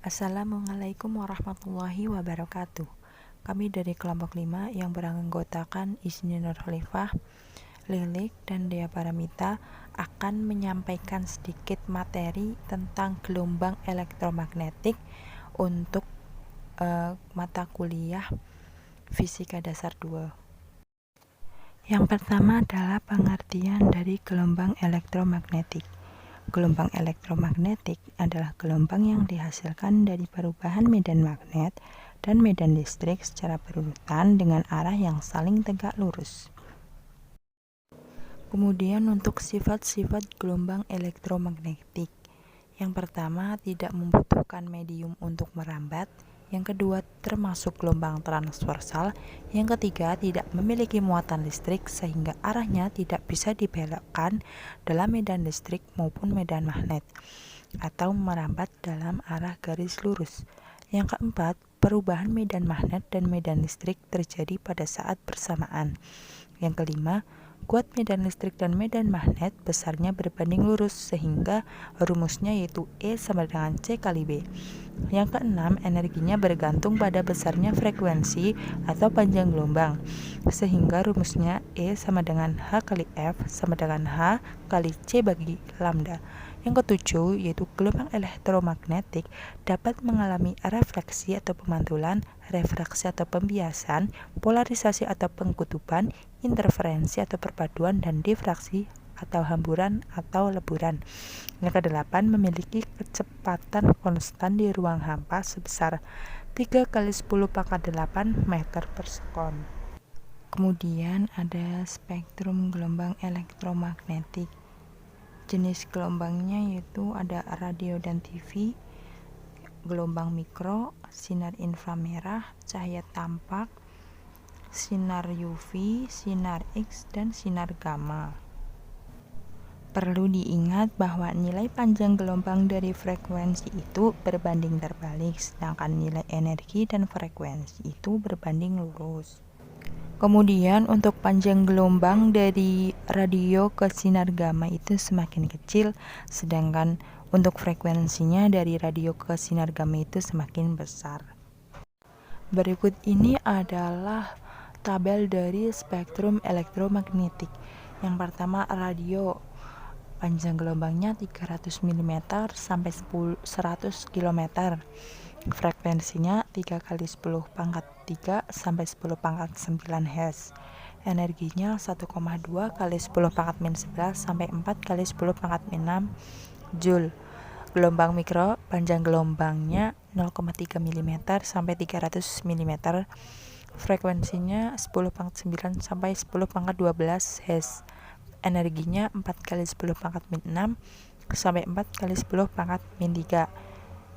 Assalamualaikum warahmatullahi wabarakatuh. Kami dari kelompok 5 yang beranggotakan Isni Nurkhalifah, Lilik, dan Dea Paramita akan menyampaikan sedikit materi tentang gelombang elektromagnetik untuk mata kuliah Fisika Dasar 2. Yang pertama adalah pengertian dari gelombang elektromagnetik. Gelombang elektromagnetik adalah gelombang yang dihasilkan dari perubahan medan magnet dan medan listrik secara berurutan dengan arah yang saling tegak lurus. Kemudian untuk sifat-sifat gelombang elektromagnetik. Yang pertama, tidak membutuhkan medium untuk merambat. Yang kedua, termasuk gelombang transversal. Yang ketiga, tidak memiliki muatan listrik sehingga arahnya tidak bisa dibelokkan dalam medan listrik maupun medan magnet atau merambat dalam arah garis lurus. Yang keempat, perubahan medan magnet dan medan listrik terjadi pada saat bersamaan. Yang kelima, kuat medan listrik dan medan magnet besarnya berbanding lurus sehingga rumusnya yaitu E sama dengan C kali B. Yang keenam, energinya bergantung pada besarnya frekuensi atau panjang gelombang sehingga rumusnya E sama dengan H kali F sama dengan H kali C bagi lambda. Yang ketujuh, yaitu gelombang elektromagnetik dapat mengalami refleksi atau pemantulan, refraksi atau pembiasan, polarisasi atau pengkutuban, interferensi atau perpaduan, dan difraksi atau hamburan atau leburan. Yang kedelapan, memiliki kecepatan konstan di ruang hampa sebesar 3 kali 10 pangkat 8 meter per sekon. Kemudian ada spektrum gelombang elektromagnetik. Jenis gelombangnya yaitu ada radio dan TV, gelombang mikro, sinar inframerah, cahaya tampak, sinar UV, sinar X, dan sinar gamma. Perlu diingat bahwa nilai panjang gelombang dari frekuensi itu berbanding terbalik, sedangkan nilai energi dan frekuensi itu berbanding lurus. Kemudian untuk panjang gelombang dari radio ke sinar gamma itu semakin kecil, sedangkan untuk frekuensinya dari radio ke sinar gamma itu semakin besar. Berikut ini adalah tabel dari spektrum elektromagnetik. Yang pertama, radio. Panjang gelombangnya 300 mm sampai 100 km. Frekuensinya 3 kali 10 pangkat 3 sampai 10 pangkat 9 Hz. Energinya 1,2 kali 10 pangkat min 11 sampai 4 kali 10 pangkat min 6 Joule. Gelombang mikro, panjang gelombangnya 0,3 mm sampai 300 mm. Frekuensinya 10 pangkat 9 sampai 10 pangkat 12 Hz. Energinya 4 kali 10 pangkat min 6 sampai 4 kali 10 pangkat min 3.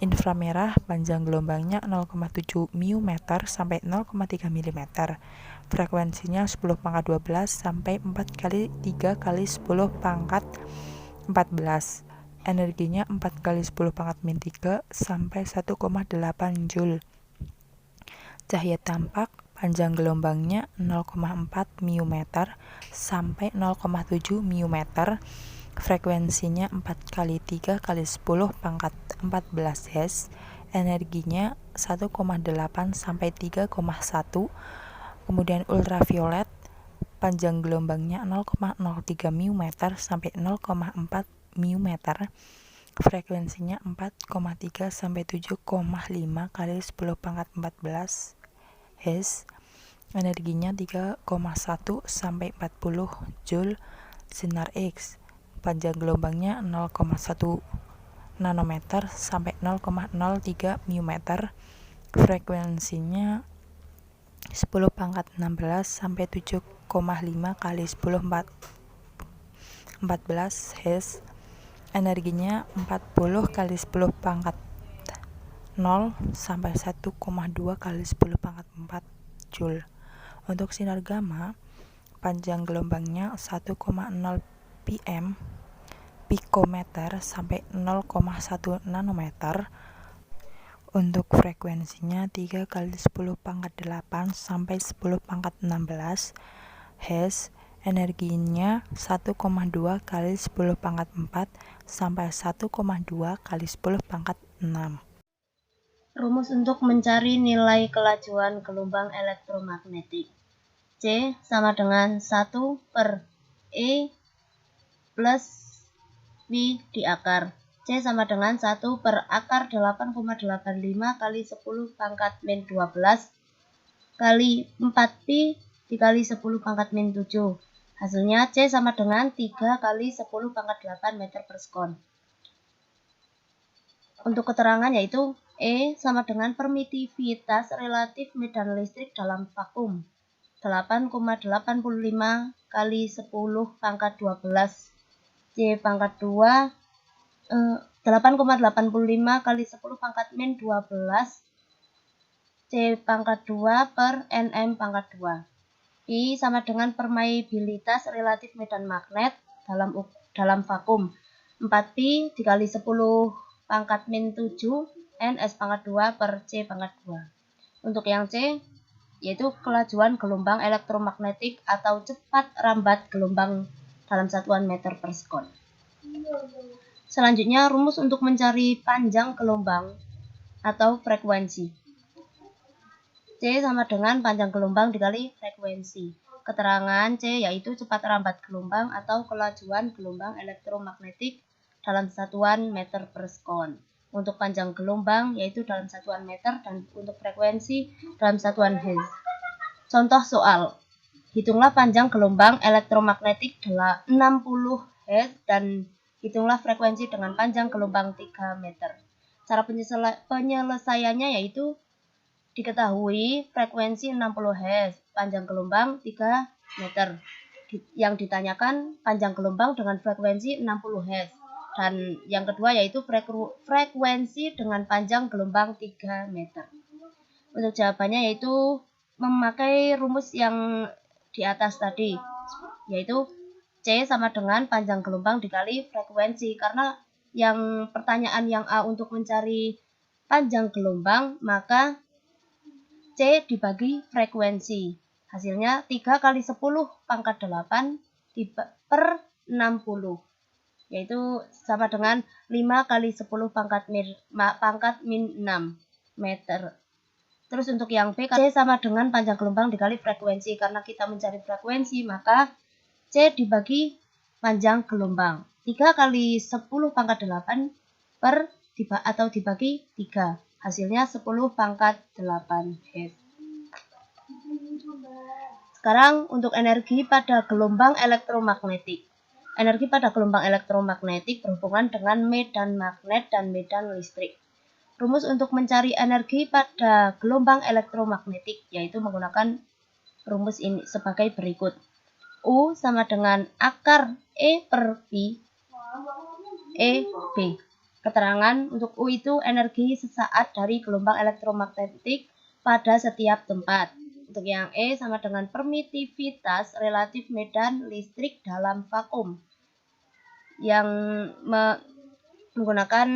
Inframerah, panjang gelombangnya 0,7 μm sampai 0,3 mm. Frekuensinya 10 pangkat 12 sampai 4 kali 3 kali 10 pangkat 14. Energinya 4 kali 10 pangkat min 3 sampai 1,8 Joule. Cahaya tampak, panjang gelombangnya 0,4 μm sampai 0,7 μm. Frekuensinya 4 kali 3 kali 10 pangkat 14 Hz. Energinya 1,8 sampai 3,1. Kemudian ultraviolet, panjang gelombangnya 0,03 μm sampai 0,4 μm. Frekuensinya 4,3 sampai 7,5 kali 10 pangkat 14 Hz. Energinya 3,1 sampai 40 Joule. Sinar X, panjang gelombangnya 0,1 nanometer sampai 0,03 μm. Frekuensinya 10 pangkat 16 sampai 7,5 kali 10 14 Hz. Energinya 40 kali 10 pangkat 0 sampai 1,2 kali 10 pangkat 4 Joule. Untuk sinar gamma, panjang gelombangnya 1,0 pm pikometer sampai 0,1 nanometer. Untuk frekuensinya 3 kali 10 pangkat 8 sampai 10 pangkat 16 Hz. Energinya 1,2 kali 10 pangkat 4 sampai 1,2 kali 10 pangkat 6. Rumus untuk mencari nilai kelajuan gelombang elektromagnetik. C sama dengan 1 per E plus B di akar. C sama dengan 1 per akar 8,85 kali 10 pangkat min 12 kali 4pi dikali 10 pangkat min 7. Hasilnya C sama dengan 3 kali 10 pangkat 8 meter per sekon. Untuk keterangan yaitu E sama dengan permitivitas relatif medan listrik dalam vakum 8,85 kali 10 pangkat 12 C pangkat 2 8,85 kali 10 pangkat min 12 C pangkat 2 per Nm pangkat 2. I sama dengan permeabilitas relatif medan magnet dalam vakum 4pi dikali 10 pangkat min 7 Ns pangkat 2 per C pangkat 2. Untuk yang C, yaitu kelajuan gelombang elektromagnetik atau cepat rambat gelombang dalam satuan meter per sekon. Selanjutnya, rumus untuk mencari panjang gelombang atau frekuensi. C sama dengan panjang gelombang dikali frekuensi. Keterangan C yaitu cepat rambat gelombang atau kelajuan gelombang elektromagnetik dalam satuan meter per sekon. Untuk panjang gelombang yaitu dalam satuan meter dan untuk frekuensi dalam satuan Hz. Contoh soal. Hitunglah panjang gelombang elektromagnetik 60 Hz dan hitunglah frekuensi dengan panjang gelombang 3 meter. Cara penyelesaiannya yaitu diketahui frekuensi 60 Hz, panjang gelombang 3 meter. Yang ditanyakan panjang gelombang dengan frekuensi 60 Hz. Dan yang kedua yaitu frekuensi dengan panjang gelombang 3 meter. Untuk jawabannya yaitu memakai rumus yang di atas tadi, yaitu C sama dengan panjang gelombang dikali frekuensi. Karena yang pertanyaan yang A untuk mencari panjang gelombang, maka C dibagi frekuensi. Hasilnya 3 kali 10 pangkat 8 per 60. Yaitu sama dengan 5 kali 10 pangkat min 6 meter. Terus untuk yang B, C sama dengan panjang gelombang dikali frekuensi. Karena kita mencari frekuensi, maka C dibagi panjang gelombang. 3 kali 10 pangkat 8 per atau dibagi 3. Hasilnya 10 pangkat 8 Hz. Sekarang untuk energi pada gelombang elektromagnetik. Energi pada gelombang elektromagnetik berhubungan dengan medan magnet dan medan listrik. Rumus untuk mencari energi pada gelombang elektromagnetik yaitu menggunakan rumus ini sebagai berikut. U sama dengan akar E per pi E B. Keterangan untuk U itu energi sesaat dari gelombang elektromagnetik pada setiap tempat. Untuk yang E sama dengan permitivitas relatif medan listrik dalam vakum yang menggunakan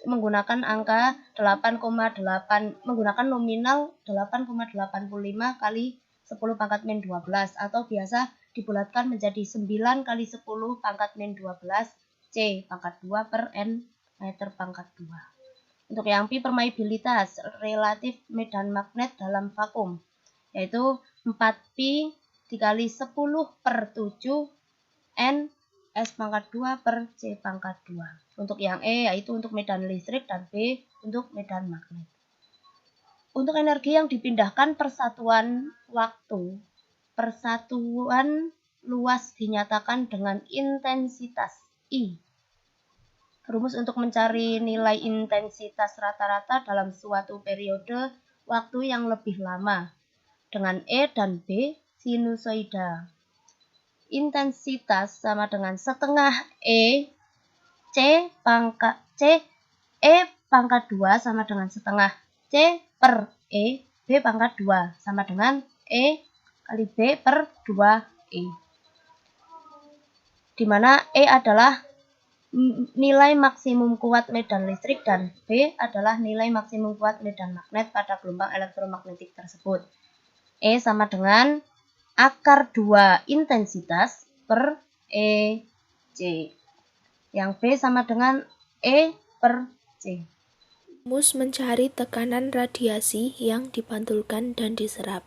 menggunakan angka 8,8 menggunakan nominal 8,85 kali 10 pangkat min 12 atau biasa dibulatkan menjadi 9 kali 10 pangkat min 12 C pangkat 2 per N meter pangkat 2. Untuk yang Pi permeabilitas relatif medan magnet dalam vakum yaitu 4pi dikali 10 per 7 N S pangkat 2 per C pangkat 2. Untuk yang E yaitu untuk medan listrik dan B untuk medan magnet. Untuk energi yang dipindahkan persatuan waktu, persatuan luas dinyatakan dengan intensitas I. Rumus untuk mencari nilai intensitas rata-rata dalam suatu periode waktu yang lebih lama dengan E dan B sinusoida. Intensitas sama dengan setengah E C E pangkat 2 sama dengan setengah C per E B pangkat 2 sama dengan E kali B per 2E. Di mana E adalah nilai maksimum kuat medan listrik dan B adalah nilai maksimum kuat medan magnet pada gelombang elektromagnetik tersebut. E sama dengan akar 2 intensitas per E C. Yang B sama dengan E per C. Rumus mencari tekanan radiasi yang dipantulkan dan diserap.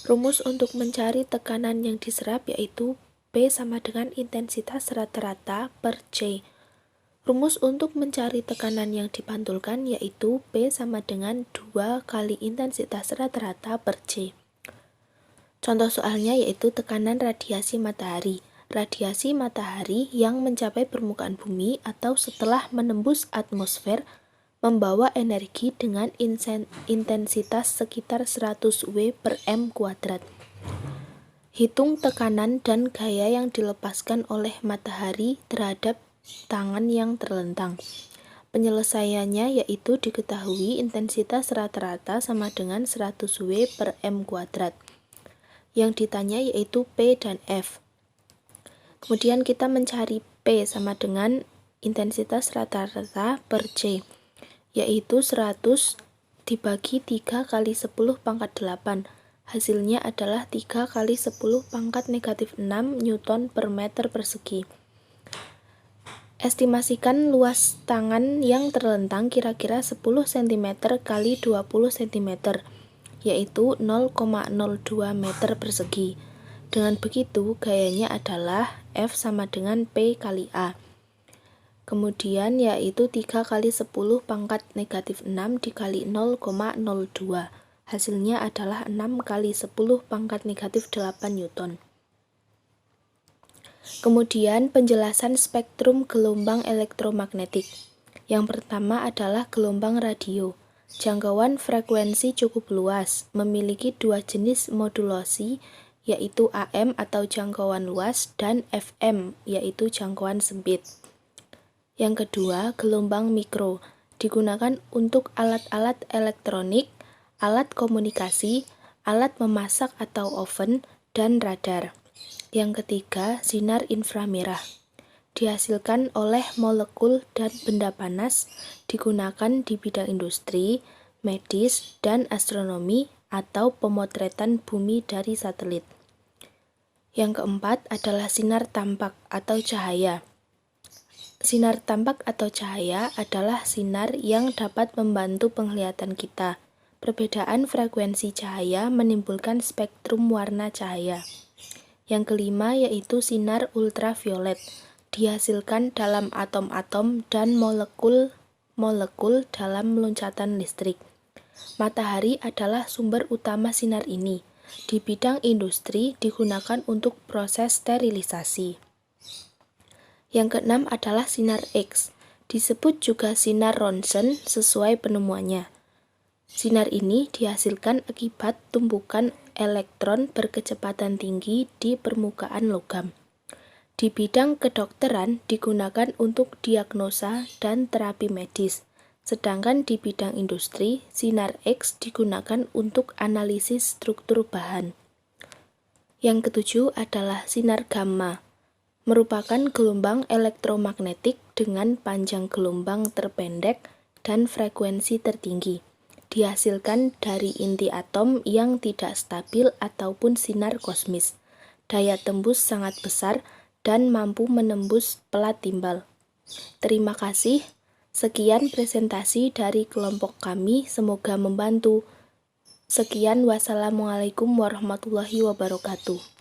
Rumus untuk mencari tekanan yang diserap yaitu P sama dengan intensitas rata-rata per C. Rumus untuk mencari tekanan yang dipantulkan yaitu P sama dengan 2 kali intensitas rata-rata per C. Contoh soalnya yaitu tekanan radiasi matahari. Radiasi matahari yang mencapai permukaan bumi atau setelah menembus atmosfer membawa energi dengan intensitas sekitar 100 W per M kuadrat. Hitung tekanan dan gaya yang dilepaskan oleh matahari terhadap tangan yang terlentang. Penyelesaiannya yaitu diketahui intensitas rata-rata sama dengan 100 W per M kuadrat. Yang ditanya yaitu P dan F. Kemudian kita mencari P sama dengan intensitas rata-rata per C, yaitu 100 dibagi 3 kali 10 pangkat 8. Hasilnya adalah 3 kali 10 pangkat negatif 6 Newton per meter persegi. Estimasikan luas tangan yang terlentang kira-kira 10 cm kali 20 cm, yaitu 0,02 meter persegi. Dengan begitu, gayanya adalah F sama dengan P kali A. Kemudian yaitu 3 kali 10 pangkat negatif 6 dikali 0,02. Hasilnya adalah 6 kali 10 pangkat negatif 8 Newton. Kemudian penjelasan spektrum gelombang elektromagnetik. Yang pertama adalah gelombang radio. Jangkauan frekuensi cukup luas, memiliki dua jenis modulasi, yaitu AM atau jangkauan luas dan FM, yaitu jangkauan sempit. Yang kedua, gelombang mikro, digunakan untuk alat-alat elektronik, alat komunikasi, alat memasak atau oven, dan radar. Yang ketiga, sinar inframerah, dihasilkan oleh molekul dan benda panas, digunakan di bidang industri, medis, dan astronomi atau pemotretan bumi dari satelit. Yang keempat adalah sinar tampak atau cahaya. Sinar tampak atau cahaya adalah sinar yang dapat membantu penglihatan kita. Perbedaan frekuensi cahaya menimbulkan spektrum warna cahaya. Yang kelima yaitu sinar ultraviolet, dihasilkan dalam atom-atom dan molekul dalam loncatan listrik. Matahari adalah sumber utama sinar ini. Di bidang industri digunakan untuk proses sterilisasi. Yang keenam adalah sinar X, disebut juga sinar Ronsen sesuai penemuannya. Sinar ini dihasilkan akibat tumpukan elektron berkecepatan tinggi di permukaan logam. Di bidang kedokteran digunakan untuk diagnosa dan terapi medis, sedangkan di bidang industri, sinar X digunakan untuk analisis struktur bahan. Yang ketujuh adalah sinar gamma, merupakan gelombang elektromagnetik dengan panjang gelombang terpendek dan frekuensi tertinggi. Dihasilkan dari inti atom yang tidak stabil ataupun sinar kosmis. Daya tembus sangat besar dan mampu menembus pelat timbal. Terima kasih. Sekian presentasi dari kelompok kami, semoga membantu. Sekian, wassalamualaikum warahmatullahi wabarakatuh.